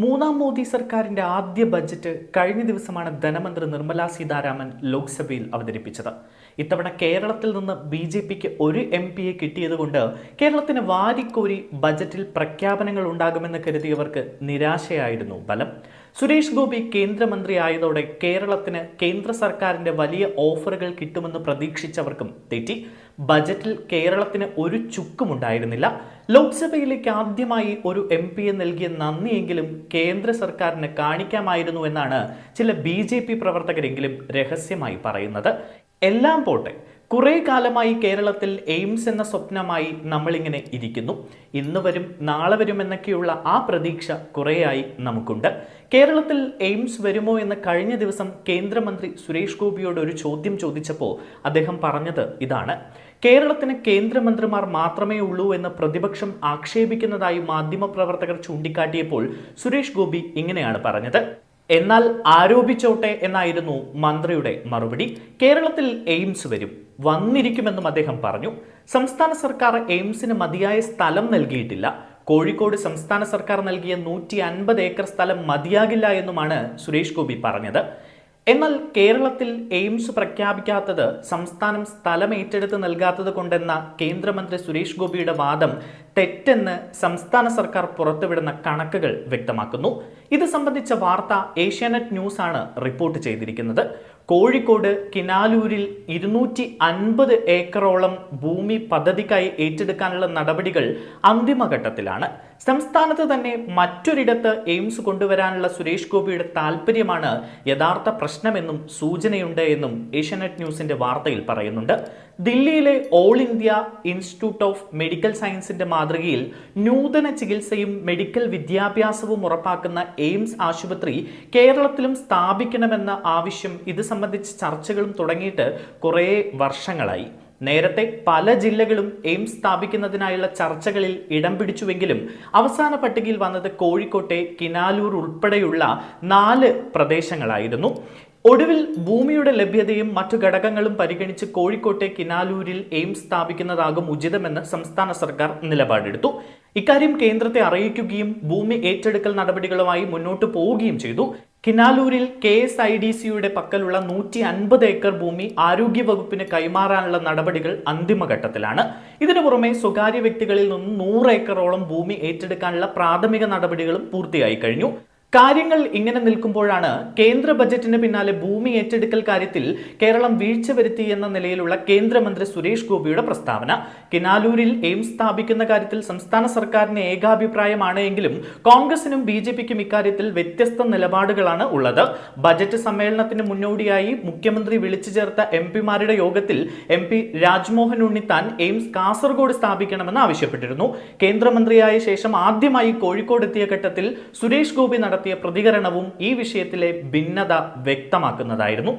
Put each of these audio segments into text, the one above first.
മൂന്നാം മോദി സർക്കാരിന്റെ ആദ്യ ബജറ്റ് കഴിഞ്ഞ ദിവസമാണ് ധനമന്ത്രി നിർമ്മല സീതാരാമൻ ലോക്സഭയിൽ അവതരിപ്പിച്ചത്. ഇത്തവണ കേരളത്തിൽ നിന്ന് ബി.ജെ.പിക്ക് ഒരു എം.പിയെ കിട്ടിയതുകൊണ്ട് കേരളത്തിന് വാരിക്കോരി ബജറ്റിൽ പ്രഖ്യാപനങ്ങൾ ഉണ്ടാകുമെന്ന് കരുതിയവർക്ക് നിരാശയായിരുന്നു ഫലം. സുരേഷ് ഗോപി കേന്ദ്രമന്ത്രിയായതോടെ കേരളത്തിന് കേന്ദ്ര സർക്കാരിന്റെ വലിയ ഓഫറുകൾ കിട്ടുമെന്ന് പ്രതീക്ഷിച്ചവർക്കും തെറ്റി. ബജറ്റിൽ കേരളത്തിന് ഒരു ചുക്കുമുണ്ടായിരുന്നില്ല. ലോക്സഭയിലേക്ക് ആദ്യമായി ഒരു എം.പിയെ നൽകിയ നന്ദിയെങ്കിലും കേന്ദ്ര സർക്കാരിന് കാണിക്കാമായിരുന്നു എന്നാണ് ചില ബി.ജെ.പി പ്രവർത്തകരെങ്കിലും രഹസ്യമായി പറയുന്നത്. എല്ലാം പോട്ടെ, കുറെ കാലമായി കേരളത്തിൽ എയിംസ് എന്ന സ്വപ്നമായി നമ്മളിങ്ങനെ ഇരിക്കുന്നു. ഇന്ന് വരും നാളെ വരും എന്നൊക്കെയുള്ള ആ പ്രതീക്ഷ കുറേയായി നമുക്കുണ്ട്. കേരളത്തിൽ എയിംസ് വരുമോ എന്ന് കഴിഞ്ഞ ദിവസം കേന്ദ്രമന്ത്രി സുരേഷ് ഗോപിയോട് ഒരു ചോദ്യം ചോദിച്ചപ്പോൾ അദ്ദേഹം പറഞ്ഞത് ഇതാണ്: കേരളത്തിന് കേന്ദ്രമന്ത്രിമാർ മാത്രമേ ഉള്ളൂ എന്ന് പ്രതിപക്ഷം ആക്ഷേപിക്കുന്നതായി മാധ്യമപ്രവർത്തകർ ചൂണ്ടിക്കാട്ടിയപ്പോൾ സുരേഷ് ഗോപി ഇങ്ങനെയാണ് പറഞ്ഞത്. എന്നാൽ ആരോപിച്ചോട്ടെ എന്നായിരുന്നു മന്ത്രിയുടെ മറുപടി. കേരളത്തിൽ എയിംസ് വരും, വന്നിരിക്കുമെന്നും അദ്ദേഹം പറഞ്ഞു. സംസ്ഥാന സർക്കാർ എയിംസിന് മതിയായ സ്ഥലം നൽകിയിട്ടില്ല. കോഴിക്കോട് സംസ്ഥാന സർക്കാർ നൽകിയ 150 ഏക്കർ സ്ഥലം മതിയാകില്ല എന്നുമാണ് സുരേഷ് ഗോപി പറഞ്ഞത്. എന്നാൽ കേരളത്തിൽ എയിംസ് പ്രഖ്യാപിക്കാത്തത് സംസ്ഥാനം സ്ഥലം ഏറ്റെടുത്ത് നൽകാത്തത് കൊണ്ടെന്ന കേന്ദ്രമന്ത്രി സുരേഷ് ഗോപിയുടെ വാദം തെറ്റെന്ന് സംസ്ഥാന സർക്കാർ പുറത്തുവിടുന്ന കണക്കുകൾ വ്യക്തമാക്കുന്നു. ഇത് സംബന്ധിച്ച വാർത്ത ഏഷ്യാനെറ്റ് ന്യൂസ് ആണ് റിപ്പോർട്ട് ചെയ്തിരിക്കുന്നത്. കോഴിക്കോട് കിനാലൂരിൽ 250 ഏക്കറോളം ഭൂമി പദ്ധതിക്കായി ഏറ്റെടുക്കാനുള്ള നടപടികൾ അന്തിമഘട്ടത്തിലാണ്. സംസ്ഥാനത്ത് തന്നെ മറ്റൊരിടത്ത് എയിംസ് കൊണ്ടുവരാനുള്ള സുരേഷ് ഗോപിയുടെ താല്പര്യമാണ് യഥാർത്ഥ പ്രശ്നമെന്നും സൂചനയുണ്ട് എന്നും ഏഷ്യാനെറ്റ് ന്യൂസിന്റെ വാർത്തയിൽ പറയുന്നുണ്ട്. ദില്ലിയിലെ all India institute of medical സയൻസിന്റെ മാതൃകയിൽ നൂതന ചികിത്സയും മെഡിക്കൽ വിദ്യാഭ്യാസവും ഉറപ്പാക്കുന്ന എയിംസ് ആശുപത്രി കേരളത്തിലും സ്ഥാപിക്കണമെന്ന ആവശ്യം ഇത് സംബന്ധിച്ച് ചർച്ചകളും തുടങ്ങിയിട്ട് കുറേ വർഷങ്ങളായി. നേരത്തെ പല ജില്ലകളും എയിംസ് സ്ഥാപിക്കുന്നതിനായുള്ള ചർച്ചകളിൽ ഇടം പിടിച്ചുവെങ്കിലും അവസാന പട്ടികയിൽ വന്നത് കോഴിക്കോട്ടെ കിനാലൂർ ഉൾപ്പെടെയുള്ള 4 പ്രദേശങ്ങളായിരുന്നു. ഒടുവിൽ ഭൂമിയുടെ ലഭ്യതയും മറ്റു ഘടകങ്ങളും പരിഗണിച്ച് കോഴിക്കോട്ടെ കിനാലൂരിൽ എയിംസ് സ്ഥാപിക്കുന്നതാകും ഉചിതമെന്ന് സംസ്ഥാന സർക്കാർ നിലപാടെടുത്തു. ഇക്കാര്യം കേന്ദ്രത്തെ അറിയിക്കുകയും ഭൂമി ഏറ്റെടുക്കൽ നടപടികളുമായി മുന്നോട്ട് പോവുകയും ചെയ്തു. കിനാലൂരിൽ KSIDCയുടെ പക്കലുള്ള 150 ഏക്കർ ഭൂമി ആരോഗ്യ വകുപ്പിന് കൈമാറാനുള്ള നടപടികൾ അന്തിമഘട്ടത്തിലാണ്. ഇതിനു പുറമെ സ്വകാര്യ വ്യക്തികളിൽ നിന്നും 100 ഏക്കറോളം ഭൂമി ഏറ്റെടുക്കാനുള്ള പ്രാഥമിക നടപടികളും പൂർത്തിയായി കഴിഞ്ഞു. കാര്യങ്ങൾ ഇങ്ങനെ നിൽക്കുമ്പോഴാണ് കേന്ദ്ര ബജറ്റിന് പിന്നാലെ ഭൂമി ഏറ്റെടുക്കൽ കാര്യത്തിൽ കേരളം വീഴ്ച വരുത്തി എന്ന നിലയിലുള്ള കേന്ദ്രമന്ത്രി സുരേഷ് ഗോപിയുടെ പ്രസ്താവന. കിനാലൂരിൽ എയിംസ് സ്ഥാപിക്കുന്ന കാര്യത്തിൽ സംസ്ഥാന സർക്കാരിന് ഏകാഭിപ്രായമാണ് എങ്കിലും കോൺഗ്രസിനും ബി.ജെ.പിക്കും ഇക്കാര്യത്തിൽ വ്യത്യസ്ത നിലപാടുകളാണ് ഉള്ളത്. ബജറ്റ് സമ്മേളനത്തിന് മുന്നോടിയായി മുഖ്യമന്ത്രി വിളിച്ചു ചേർത്ത എം.പിമാരുടെ യോഗത്തിൽ MP രാജ്മോഹൻ ഉണ്ണിത്താൻ എയിംസ് കാസർഗോഡ് സ്ഥാപിക്കണമെന്ന് ആവശ്യപ്പെട്ടിരുന്നു. കേന്ദ്രമന്ത്രിയായ ശേഷം ആദ്യമായി കോഴിക്കോട് എത്തിയ ഘട്ടത്തിൽ സുരേഷ് ഗോപി നടത്തിയ പ്രതികരണവും ഈ വിഷയത്തിലെ ഭിന്നത വ്യക്തമാക്കുന്നതായിരുന്നു.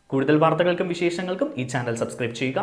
കൂടുതൽ വാർത്തകൾക്കും വിശേഷങ്ങൾക്കും ഈ ചാനൽ സബ്സ്ക്രൈബ് ചെയ്യുക.